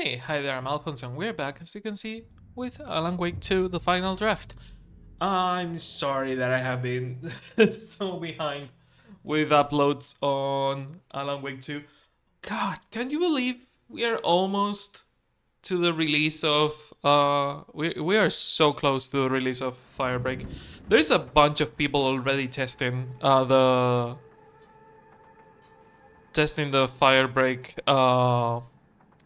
Hey, hi there, I'm Alphonse and we're back, as you can see, with Alan Wake 2, the final draft. I'm sorry that I have been so behind with uploads on Alan Wake 2. God, can you believe we are almost to the release of we are so close to the release of Firebreak. There's a bunch of people already testing the Firebreak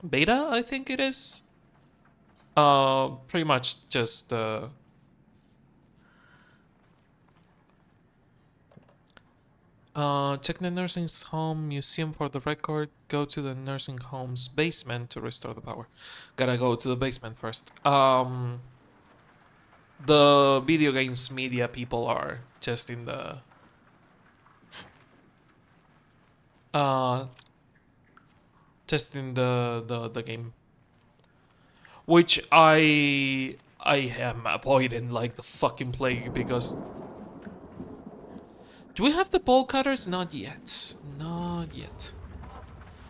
beta, I think it is. Pretty much just check the nursing home museum for the record. Go to the nursing home's basement to restore the power. Gotta go to the basement first. The video games media people are testing uh the game, which I am avoiding like the fucking plague because. Do we have the bowl cutters? Not yet. Not yet.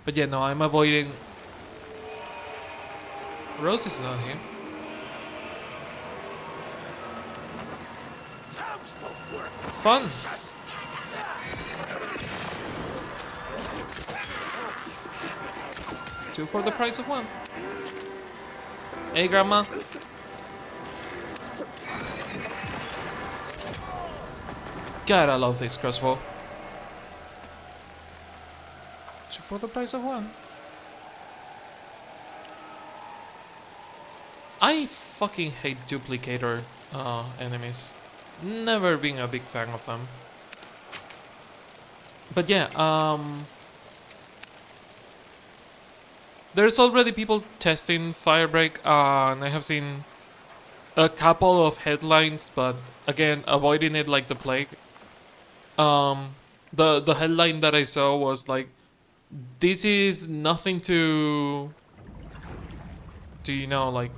But yeah, no, I'm avoiding. Rose is not here. Fun. Two for the price of one. Hey, Grandma. God, I love this crossbow. Two for the price of one. I fucking hate duplicator enemies. Never been a big fan of them. But yeah, there's already people testing Firebreak, and I have seen a couple of headlines, but again, avoiding it like the plague. The headline that I saw was like, "This is nothing to like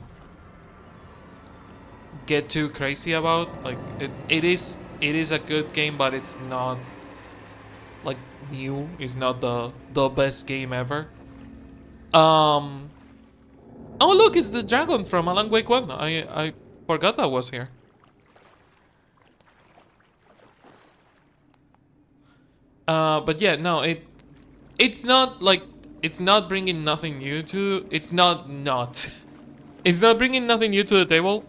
get too crazy about. Like it is a good game, but it's not like new. It's not the best game ever." Um. Oh look, it's the dragon from Alan Wake 1. I forgot that was here. But yeah, no, it's not like it's not bringing nothing new to. It's not bringing nothing new to the table,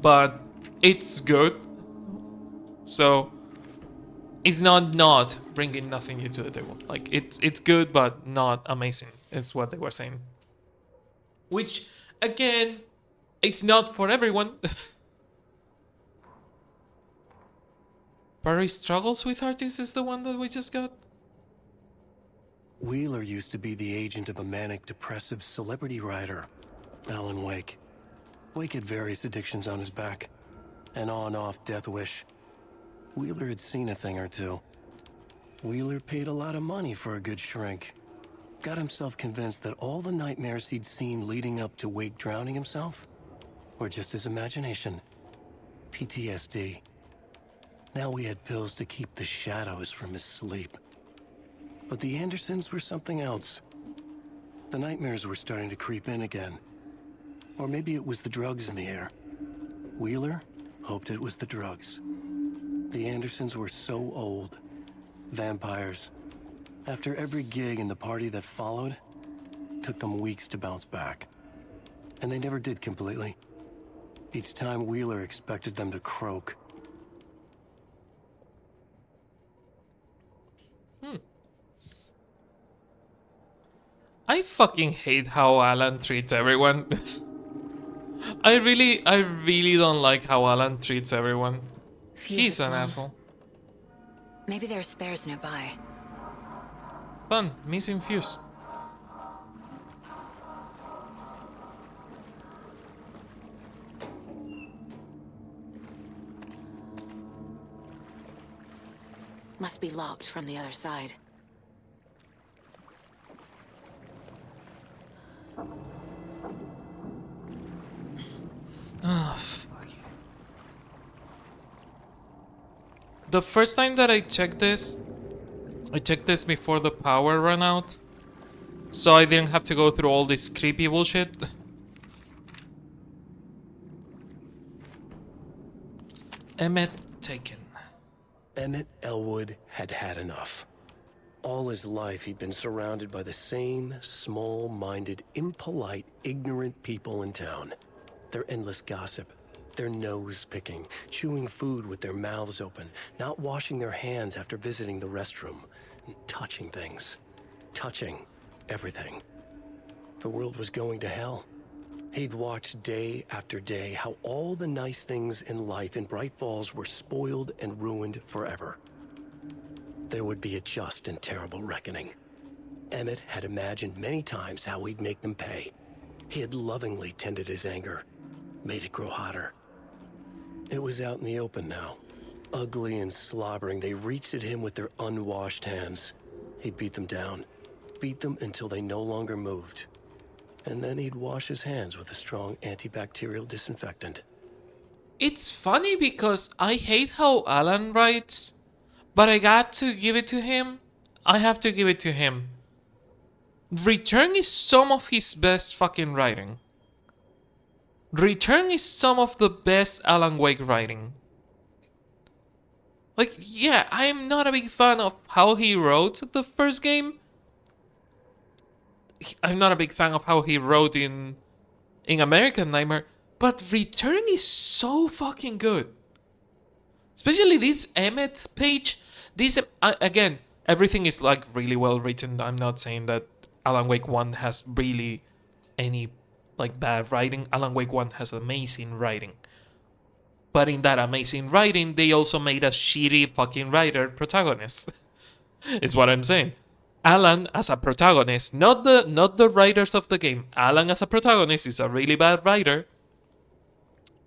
but it's good. So it's not bringing nothing new to the table. Like it's good, but not amazing. Is what they were saying. Which again, it's not for everyone. Barry struggles with artists is the one that we just got. Wheeler used to be the agent of a manic-depressive celebrity writer, Alan Wake. Wake had various addictions on his back. An on-off death wish. Wheeler had seen a thing or two. Wheeler paid a lot of money for a good shrink. Got himself convinced that all the nightmares he'd seen leading up to Wake drowning himself were just his imagination. PTSD. Now we had pills to keep the shadows from his sleep. But the Andersons were something else. The nightmares were starting to creep in again. Or maybe it was the drugs in the air. Wheeler hoped it was the drugs. The Andersons were so old. Vampires. After every gig and the party that followed, took them weeks to bounce back. And they never did completely. Each time Wheeler expected them to croak. I fucking hate how Alan treats everyone. I really don't like how Alan treats everyone. He's an asshole. Maybe there are spares nearby. Fun, missing fuse. Must be locked from the other side. Ah, fuck. The first time that I checked this before the power ran out. so I didn't have to go through all this creepy bullshit. Emmett taken. Emmett Elwood had had enough. All his life, he'd been surrounded by the same small-minded, impolite, ignorant people in town. Their endless gossip, their nose-picking, chewing food with their mouths open, not washing their hands after visiting the restroom, and touching things. Touching everything. The world was going to hell. He'd watched day after day how all the nice things in life in Bright Falls were spoiled and ruined forever. There would be a just and terrible reckoning. Emmett had imagined many times how he'd make them pay. He had lovingly tended his anger, made it grow hotter. It was out in the open now. Ugly and slobbering, they reached at him with their unwashed hands. He'd beat them down, beat them until they no longer moved. And then he'd wash his hands with a strong antibacterial disinfectant. It's funny because I hate how Alan writes, but I got to give it to him. I have to give it to him. Return is some of his best fucking writing. Return is some of the best Alan Wake writing. Like, yeah, I am not a big fan of how he wrote the first game. I'm not a big fan of how he wrote in American Nightmare, but Return is so fucking good. Especially this Emmett page. This again, everything is like really well written. I'm not saying that Alan Wake 1 has really any like bad writing. Alan Wake 1 has amazing writing. But in that amazing writing, they also made a shitty fucking writer protagonist. Is what I'm saying. Alan as a protagonist, not the writers of the game. Alan as a protagonist is a really bad writer.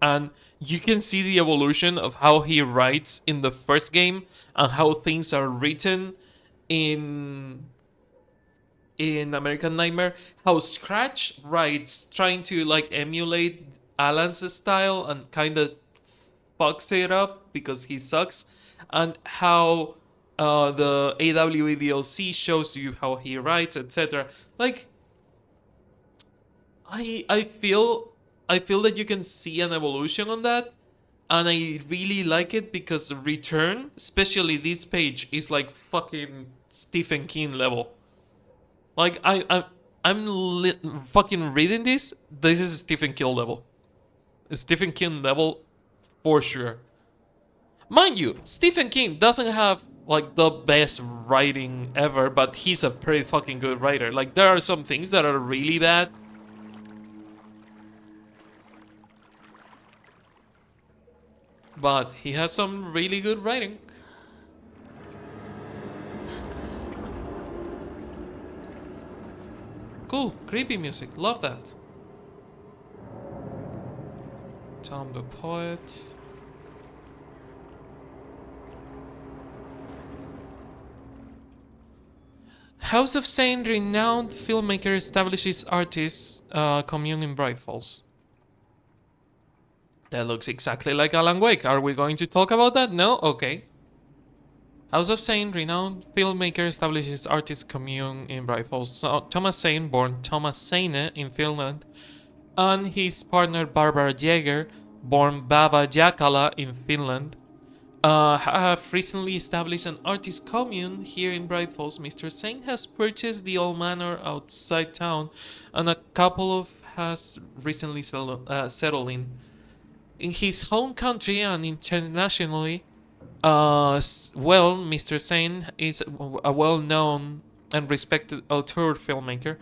And you can see the evolution of how he writes in the first game and how things are written in American Nightmare. How Scratch writes trying to like emulate Alan's style and kind of fucks it up because he sucks, and how the AWE DLC shows you how he writes, etc. Like, I feel that you can see an evolution on that, and I really like it because Return, especially this page, is like fucking Stephen King level. Like I'm fucking reading this. This is Stephen King level. Stephen King level for sure. Mind you, Stephen King doesn't have like the best writing ever, but he's a pretty fucking good writer. Like there are some things that are really bad, but he has some really good writing. Cool, creepy music, love that. Tom the Poet. House of Saint, renowned filmmaker, establishes artists commune in Bright Falls. That looks exactly like Alan Wake. Are we going to talk about that? No? Okay. House of Saint, renowned filmmaker, establishes artist commune in Bright Falls. So, Thomas Saint, born Thomas Seine in Finland, and his partner Barbara Jäger, born Baba Jakala in Finland, have recently established an artist commune here in Bright Falls. Mr. Saint has purchased the old manor outside town, and a couple of has recently settled in. In his home country and internationally, well, Mr. Saint is a well-known and respected auteur filmmaker,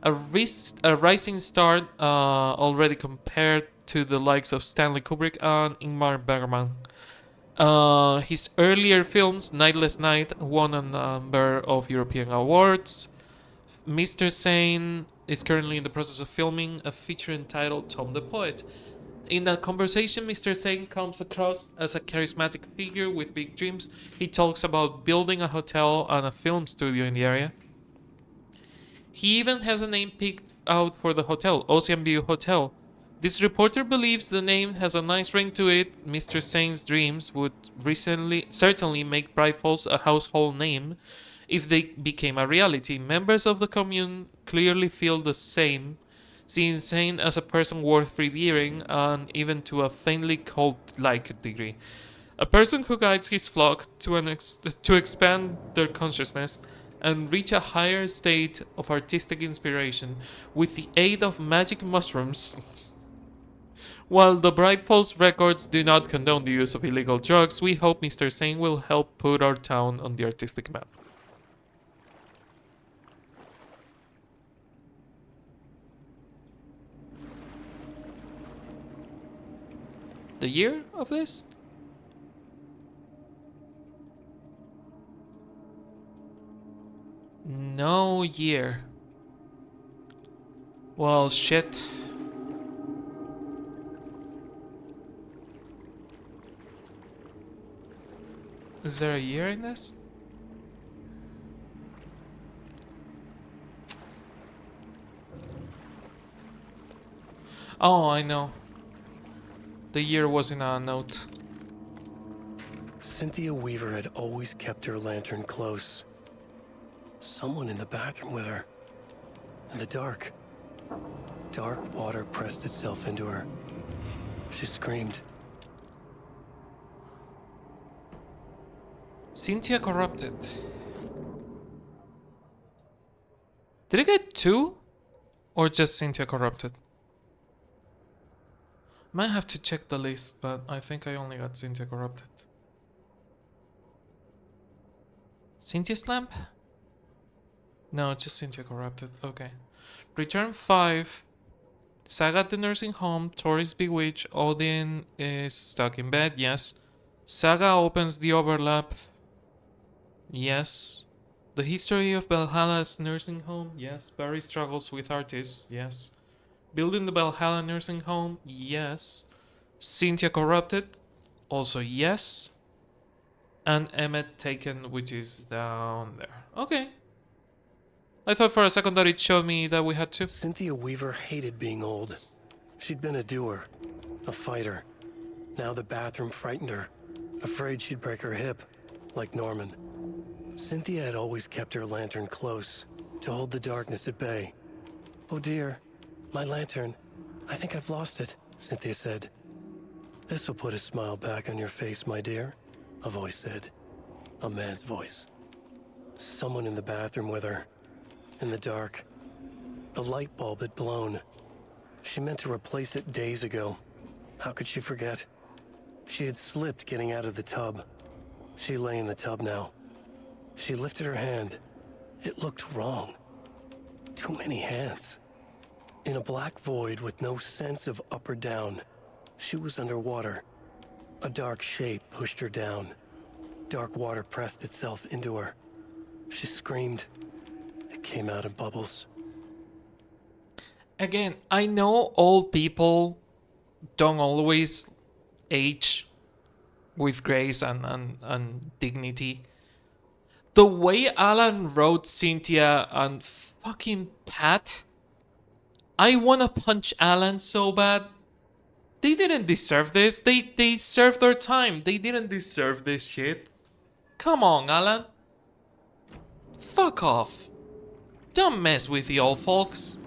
a rising star already compared to the likes of Stanley Kubrick and Ingmar Bergman. His earlier films, Nightless Night, won a number of European awards. Mr. Saint is currently in the process of filming a feature entitled Tom the Poet. In that conversation, Mr. Saint comes across as a charismatic figure with big dreams. He talks about building a hotel and a film studio in the area. He even has a name picked out for the hotel, Ocean View Hotel. This reporter believes the name has a nice ring to it. Mr. Saint's dreams would certainly make Bright Falls a household name if they became a reality. Members of the commune clearly feel the same, seeing Zane as a person worth revering, and even to a faintly cult-like degree. A person who guides his flock to expand their consciousness and reach a higher state of artistic inspiration with the aid of magic mushrooms. While the Bright Falls records do not condone the use of illegal drugs, we hope Mr. Sane will help put our town on the artistic map. The year of this? No year. Well, shit. Is there a year in this? Oh, I know. The year was in a note. Cynthia Weaver had always kept her lantern close. Someone in the bathroom with her. In the dark. Dark water pressed itself into her. She screamed. Cynthia corrupted. Did I get two? Or just Cynthia corrupted? Might have to check the list, but I think I only got Cynthia corrupted. Cynthia's lamp? No, just Cynthia corrupted. Okay. Return 5. Saga at the nursing home. Tori's bewitched. Odin is stuck in bed. Yes. Saga opens the overlap. Yes. The history of Valhalla's nursing home. Yes. Barry struggles with artists. Yes. Building the Valhalla nursing home. Yes. Cynthia corrupted. Also yes. And Emmet taken, which is down there. Okay. I thought for a second that it showed me that we had two. Cynthia Weaver hated being old. She'd been a doer, a fighter. Now the bathroom frightened her, afraid she'd break her hip, like Norman. Cynthia had always kept her lantern close, to hold the darkness at bay. "Oh dear, my lantern. I think I've lost it," Cynthia said. "This will put a smile back on your face, my dear," a voice said. A man's voice. Someone in the bathroom with her. In the dark. The light bulb had blown. She meant to replace it days ago. How could she forget? She had slipped getting out of the tub. She lay in the tub now. She lifted her hand. It looked wrong. Too many hands. In a black void with no sense of up or down, she was underwater. A dark shape pushed her down. Dark water pressed itself into her. She screamed. It came out in bubbles. Again, I know old people don't always age with grace and dignity. The way Alan wrote Cynthia and fucking Pat, I wanna punch Alan so bad. They didn't deserve this. They served their time. They didn't deserve this shit. Come on, Alan. Fuck off. Don't mess with the old folks.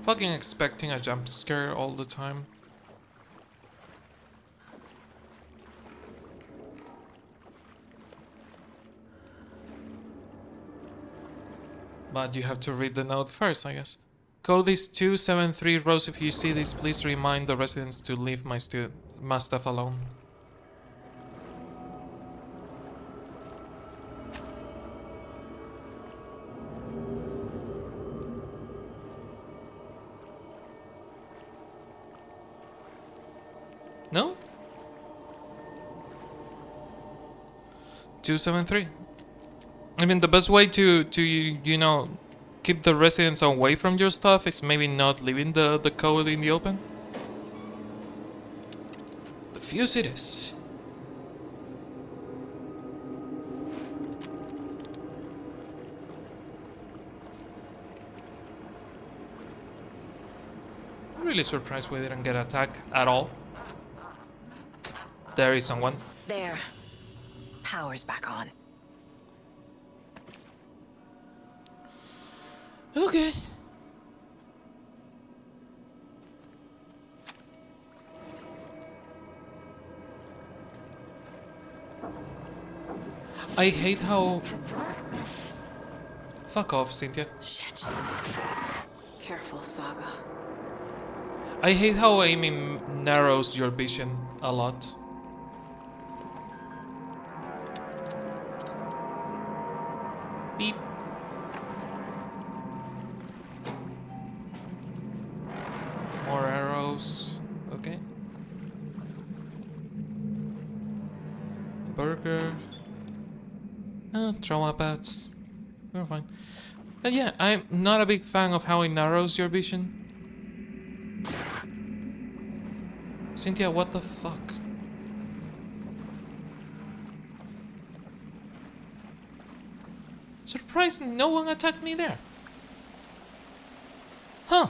Fucking expecting a jump scare all the time. But you have to read the note first, I guess. Code is 273. Rose, if you see this, please remind the residents to leave my stuff alone. No? 273. I mean, the best way to you know, keep the residents away from your stuff is maybe not leaving the code in the open. The fuse it is. Really surprised we didn't get attacked at all. There is someone. There. Power's back on. Okay. I hate how... Fuck off, Cynthia. Shit. Careful, Saga. I hate how aiming narrows your vision a lot. Beep. More arrows. Okay. A burger. Trauma pads. We're fine. But yeah, I'm not a big fan of how it narrows your vision. Cynthia, what the fuck? Surprised no one attacked me there. Huh.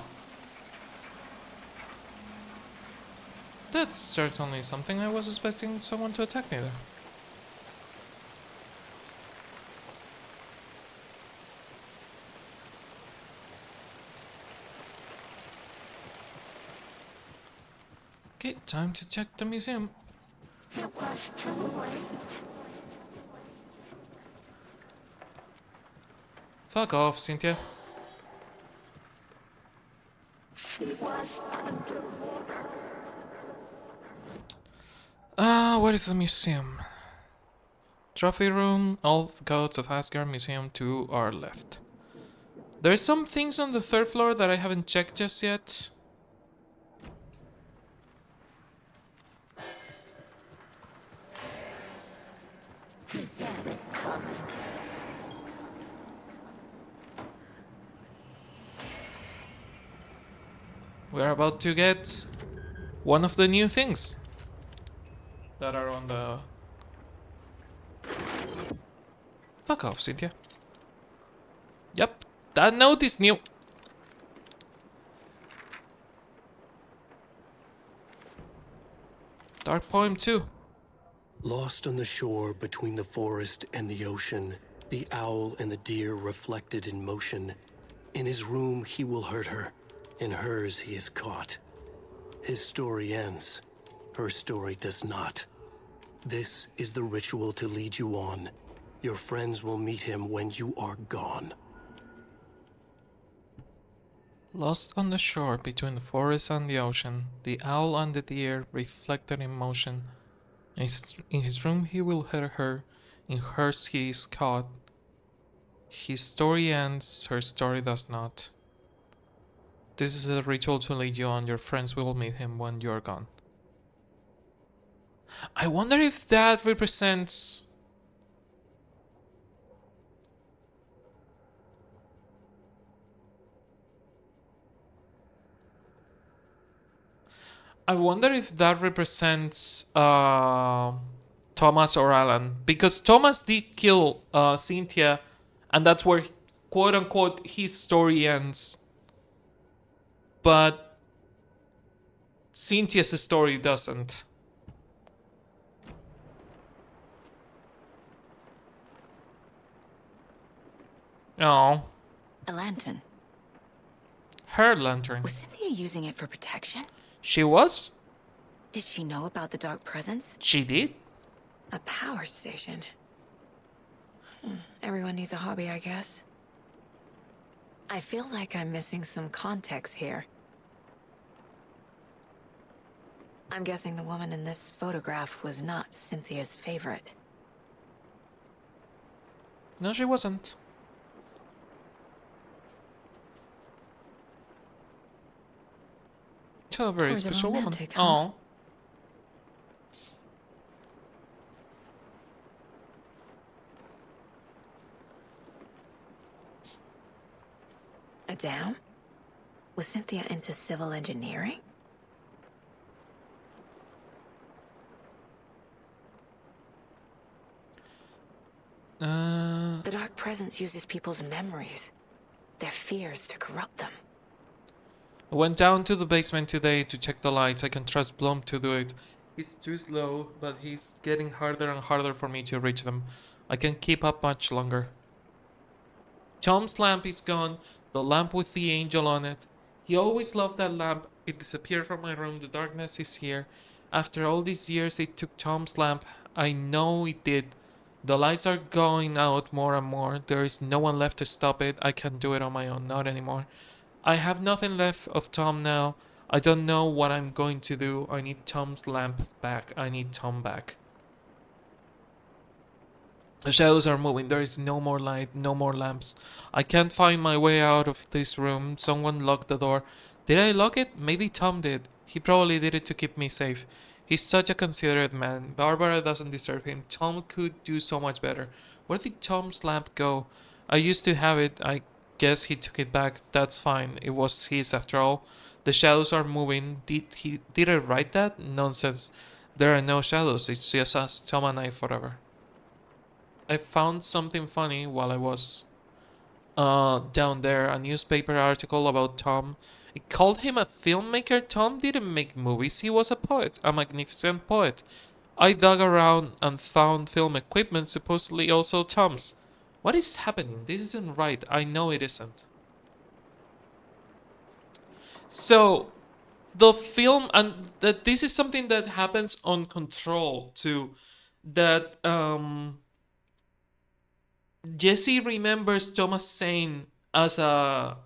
That's certainly something. I was expecting someone to attack me there. Okay, time to check the museum. It was too late. Fuck off, Cynthia. She was underwater. What is the museum? Trophy room, all gods of Asgard, museum 2 are left. There's some things on the third floor that I haven't checked just yet. He had it coming. We're about to get one of the new things that are on the... Fuck off, Cynthia. Yep, that note is new. Dark Poem 2. Lost on the shore between the forest and the ocean, the owl and the deer reflected in motion. In his room he will hurt her, in hers he is caught. His story ends, her story does not. This is the ritual to lead you on. Your friends will meet him when you are gone. Lost on the shore between the forest and the ocean, the owl and the deer reflected in motion. In his room he will hurt her, in hers he is caught. His story ends, her story does not. This is a ritual to lead you on, your friends will meet him when you're gone. I wonder if that represents... I wonder if that represents Thomas or Alan, because Thomas did kill Cynthia, and that's where, quote unquote, his story ends. But Cynthia's story doesn't. Oh, A lantern. her lantern. Was Cynthia using it for protection? She was? Did she know about the dark presence? She did? A power station. Everyone needs a hobby, I guess. I feel like I'm missing some context here. I'm guessing the woman in this photograph was not Cynthia's favorite. No, she wasn't. She's a very Towards a special woman. romantic, huh? Oh. A dam? Was Cynthia into civil engineering? The dark presence uses people's memories, their fears to corrupt them. I went down to the basement today to check the lights. I can trust Blum to do it. He's too slow, but he's getting harder and harder for me to reach them. I can't keep up much longer. Tom's lamp is gone, the lamp with the angel on it. He always loved that lamp. It disappeared from my room. The darkness is here. After all these years, it took Tom's lamp. I know it did. The lights are going out more and more. There is no one left to stop it. I can't do it on my own. Not anymore. I have nothing left of Tom now. I don't know what I'm going to do. I need Tom's lamp back. I need Tom back. The shadows are moving. There is no more light, no more lamps. I can't find my way out of this room. Someone locked the door. Did I lock it? Maybe Tom did. He probably did it to keep me safe. He's such a considerate man. Barbara doesn't deserve him. Tom could do so much better. Where did Tom's lamp go? I used to have it. I guess he took it back. That's fine. It was his after all. The shadows are moving. Did I write that? Nonsense. There are no shadows. It's just us, Tom and I forever. I found something funny while I was down there, a newspaper article about Tom. It called him a filmmaker. Tom didn't make movies, he was a poet, a magnificent poet. I dug around and found film equipment, supposedly also Tom's. What is happening? This isn't right. I know it isn't. So, the film, and that this is something that happens on Control too, that Jesse remembers Thomas Zane as a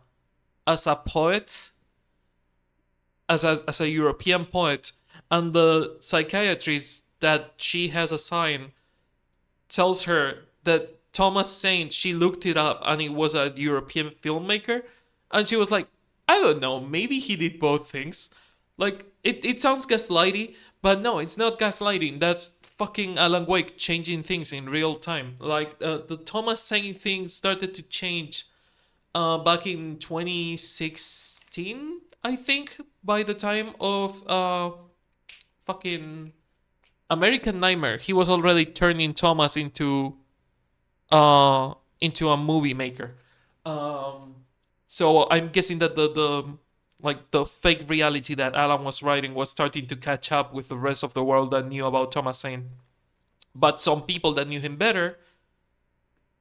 poet, as a European poet, and the psychiatrist that she has assigned tells her that Thomas Zane, she looked it up and it was a European filmmaker, and she was like, I don't know, maybe he did both things. Like it sounds gaslighty, but no, it's not gaslighting. That's fucking Alan Wake changing things in real time. Like the Thomas Zane thing started to change back in 2016, I think, by the time of fucking American Nightmare. He was already turning Thomas into a movie maker. Um, so I'm guessing that the like the fake reality that Alan was writing was starting to catch up with the rest of the world that knew about Thomas Zane. But some people that knew him better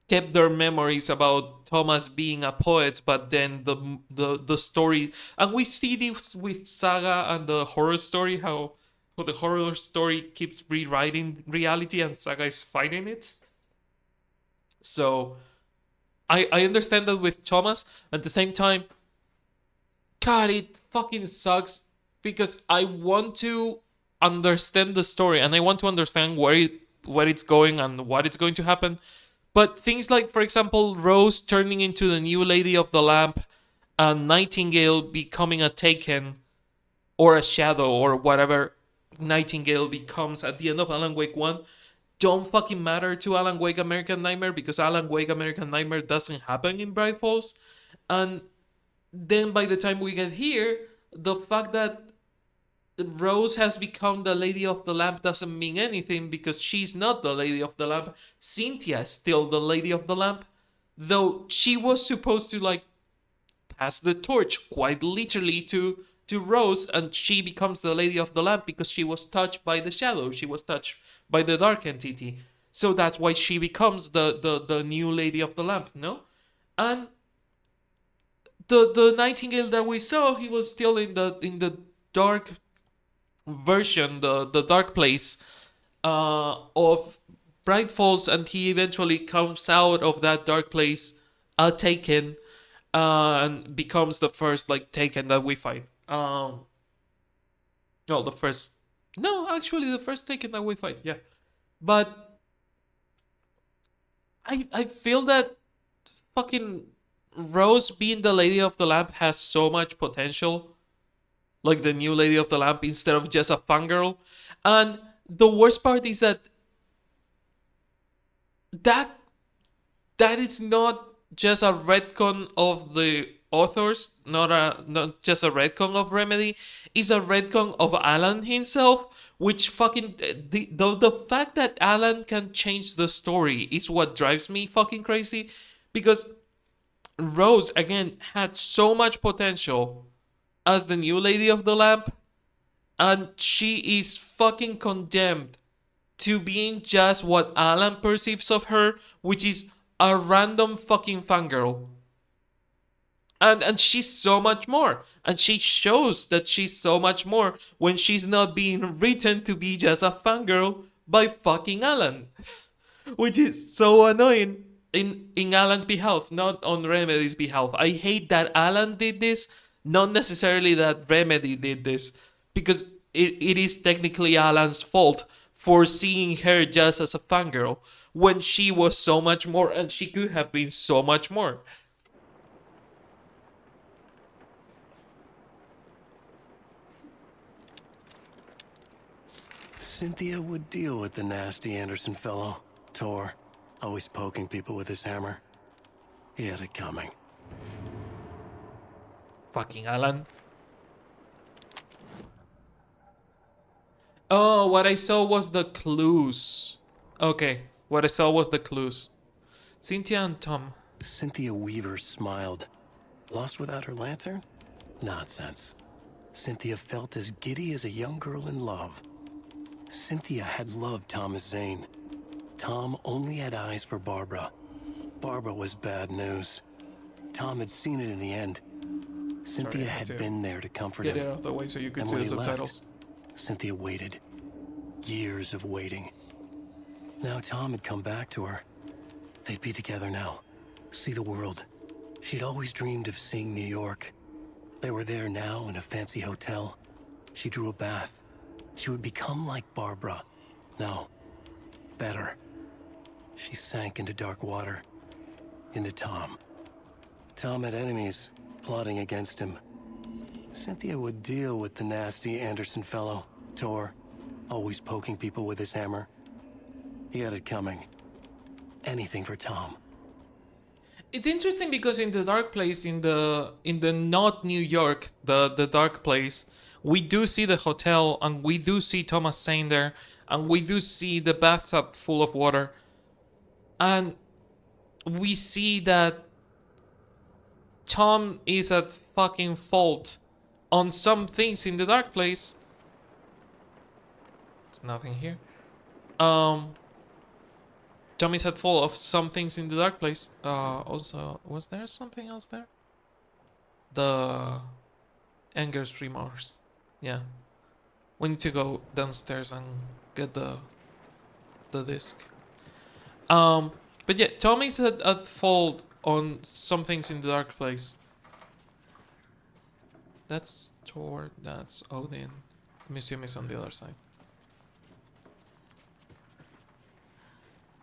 kept their memories about Thomas being a poet, but then the story, and we see this with Saga and the horror story, how the horror story keeps rewriting reality and Saga is fighting it. So I understand that with Thomas. At the same time, God, it fucking sucks because I want to understand the story and I want to understand where it's going and what it's going to happen. But things like, for example, Rose turning into the new Lady of the Lamp and Nightingale becoming a Taken or a Shadow or whatever Nightingale becomes at the end of Alan Wake 1 don't fucking matter to Alan Wake American Nightmare because Alan Wake American Nightmare doesn't happen in Bright Falls. And then by the time we get here, the fact that Rose has become the Lady of the Lamp doesn't mean anything because she's not the Lady of the Lamp. Cynthia is still the Lady of the Lamp, though she was supposed to like pass the torch quite literally to Rose, and she becomes the Lady of the Lamp because she was touched by the shadow. She was touched by the dark entity. So that's why she becomes the new Lady of the Lamp, no? And the Nightingale that we saw, he was still in the dark version, the dark place of Bright Falls, and he eventually comes out of that dark place, taken, and becomes the first like Taken that we fight. No, the first. No, actually, the first Taken that we fight. Yeah, but I feel that fucking Rose being the Lady of the Lamp has so much potential, like the new Lady of the Lamp instead of just a fangirl. And the worst part is that that is not just a retcon of the authors, not just a retcon of Remedy, is a retcon of Alan himself, which fucking the fact that Alan can change the story is what drives me fucking crazy, because Rose again had so much potential as the new Lady of the Lamp, and she is fucking condemned to being just what Alan perceives of her, which is a random fucking fangirl. And she's so much more. And she shows that she's so much more when she's not being written to be just a fangirl by fucking Alan. Which is so annoying in Alan's behalf, not on Remedy's behalf. I hate that Alan did this, not necessarily that Remedy did this, because it is technically Alan's fault for seeing her just as a fangirl when she was so much more and she could have been so much more. Cynthia would deal with the nasty Anderson fellow, Tor, always poking people with his hammer. He had it coming. Fucking Alan. Oh, what I saw was the clues. Okay, what I saw was the clues. Cynthia and Tom. Cynthia Weaver smiled. Lost without her lantern? Nonsense. Cynthia felt as giddy as a young girl in love. Cynthia had loved Thomas Zane. Tom only had eyes for Barbara. Barbara was bad news. Tom had seen it in the end. Cynthia had been there to comfort Get him. it out of the way so you can And see when the he left, subtitles. Cynthia waited. Years of waiting. Now Tom had come back to her. They'd be together now. See the world. She'd always dreamed of seeing New York. They were there now in a fancy hotel. She drew a bath. She would become like Barbara. No, better. She sank into dark water. Into Tom. Tom had enemies plotting against him. Cynthia would deal with the nasty Anderson fellow, Tor, always poking people with his hammer. He had it coming. Anything for Tom. It's interesting because in the dark place, in the not New York, the dark place, we do see the hotel and we do see Thomas Zane there, and we do see the bathtub full of water, and we see that Tom is at fucking fault on some things in the dark place. There's nothing here. Tom is at fault of some things in the dark place. Also, was there something else there? The anger's remorse. Yeah. We need to go downstairs and get the disc. But yeah, Tom is at fault on some things in the dark place. That's Thor, that's Odin. The museum is on the other side.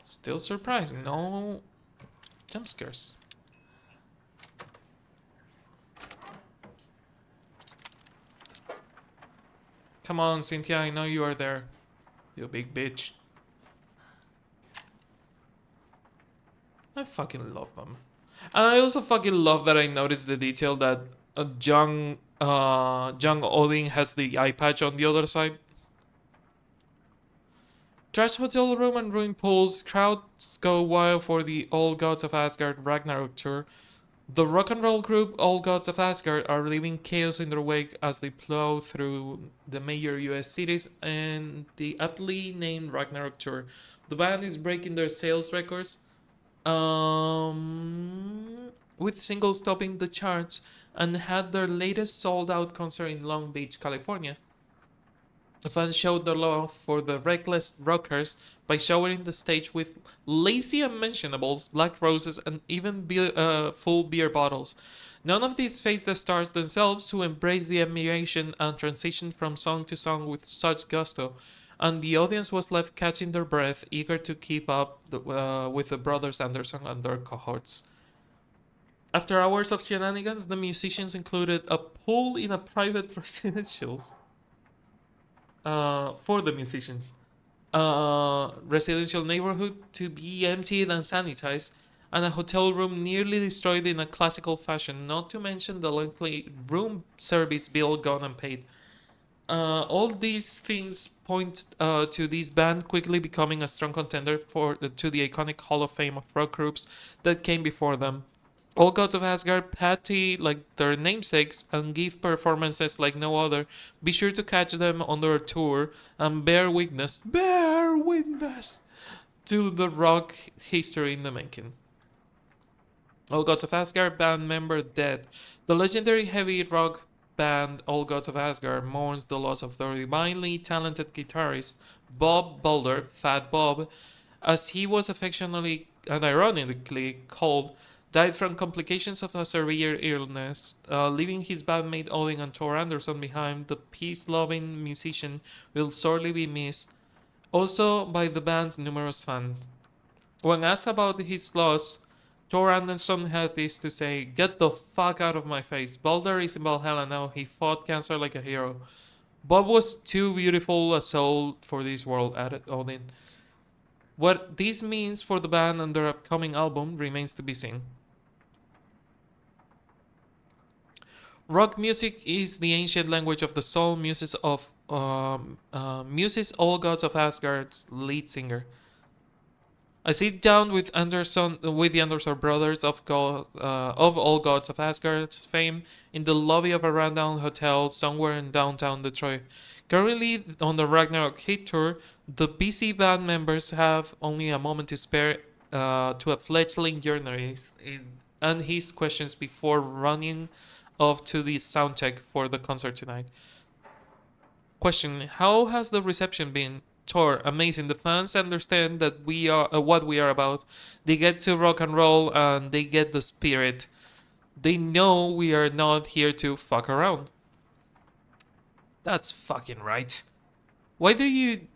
Still surprising, no jump scares. Come on, Cynthia, I know you are there. You big bitch. I fucking love them. And I also fucking love that I noticed the detail that young Odin has the eye patch on the other side. Trash hotel room and ruined pools. Crowds go wild for the All Gods of Asgard Ragnarok tour. The rock and roll group All Gods of Asgard are leaving chaos in their wake as they plow through the major US cities and the aptly named Ragnarok tour. The band is breaking their sales records, with singles topping the charts, and had their latest sold out concert in Long Beach, California. The fans showed their love for the reckless rockers by showering the stage with lazy unmentionables, black roses, and even full beer bottles. None of these faced the stars themselves, who embraced the admiration and transitioned from song to song with such gusto, and the audience was left catching their breath, eager to keep up with the brothers Anderson and their cohorts. After hours of shenanigans, the musicians included a pool in a private residential for the musicians. Residential neighborhood to be emptied and sanitized, and a hotel room nearly destroyed in a classical fashion, not to mention the lengthy room service bill gone unpaid. All these things point to this band quickly becoming a strong contender to the iconic Hall of Fame of rock groups that came before them. All Gods of Asgard party like their namesakes and give performances like no other. Be sure to catch them on their tour and bear witness to the rock history in the making. All Gods of Asgard band member dead. The legendary heavy rock band All Gods of Asgard mourns the loss of their divinely talented guitarist Bob Boulder, Fat Bob, as he was affectionately and ironically called, died from complications of a severe illness, leaving his bandmate Odin and Thor Anderson behind. The peace-loving musician will sorely be missed, also by the band's numerous fans. When asked about his loss, Thor Anderson had this to say: "Get the fuck out of my face. Balder is in Valhalla now. He fought cancer like a hero. Bob was too beautiful a soul for this world," added Odin. What this means for the band and their upcoming album remains to be seen. Rock music is the ancient language of the soul, muses all gods of Asgard's lead singer. I sit down with the Anderson brothers of All Gods of Asgard fame in the lobby of a rundown hotel somewhere in downtown Detroit. Currently on the Ragnarok Hit Tour, the BC band members have only a moment to spare to a fledgling journalist and his questions before running off to the soundcheck for the concert tonight. Question: how has the reception been? Thor: amazing. The fans understand that we are what we are about. They get to rock and roll and they get the spirit. They know we are not here to fuck around. That's fucking right. Why do you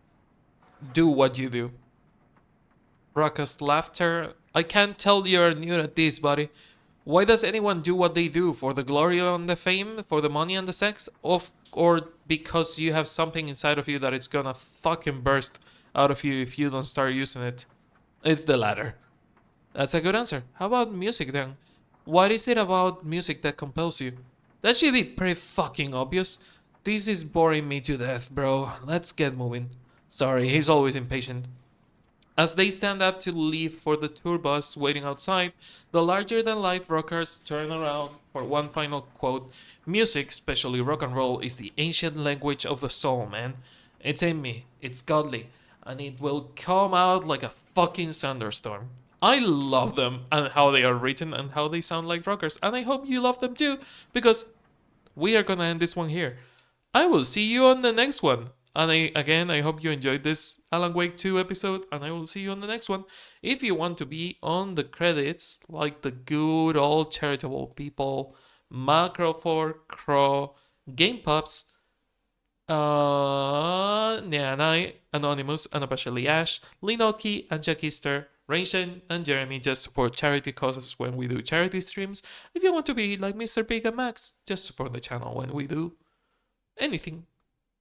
do what you do? Raucous laughter. I can't tell you're new at this, buddy. Why does anyone do what they do? For the glory and the fame? For the money and the sex? Or because you have something inside of you that it's gonna fucking burst out of you if you don't start using it? It's the latter. That's a good answer. How about music then? What is it about music that compels you? That should be pretty fucking obvious. This is boring me to death, bro. Let's get moving. Sorry, he's always impatient. As they stand up to leave for the tour bus waiting outside, the larger than life rockers turn around for one final quote. Music, especially rock and roll, is the ancient language of the soul, man. It's in me, it's godly, and it will come out like a fucking thunderstorm. I love them and how they are written and how they sound like rockers, and I hope you love them too, because we are gonna end this one here. I will see you on the next one. And I hope you enjoyed this Alan Wake 2 episode, and I will see you on the next one. If you want to be on the credits, like the good old charitable people, Macro for Crow, Game Pups, Nianai, Anonymous, Unofficially Ash, Linoki, and Jakister, Rainshan, and Jeremy just support charity causes when we do charity streams. If you want to be like Mr. Big and Max, just support the channel when we do anything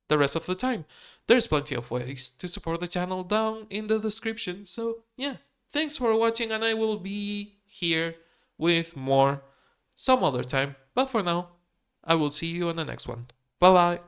the rest of the time. There's plenty of ways to support the channel down in the description. So yeah, thanks for watching, and I will be here with more some other time. But for now, I will see you on the next one. Bye bye.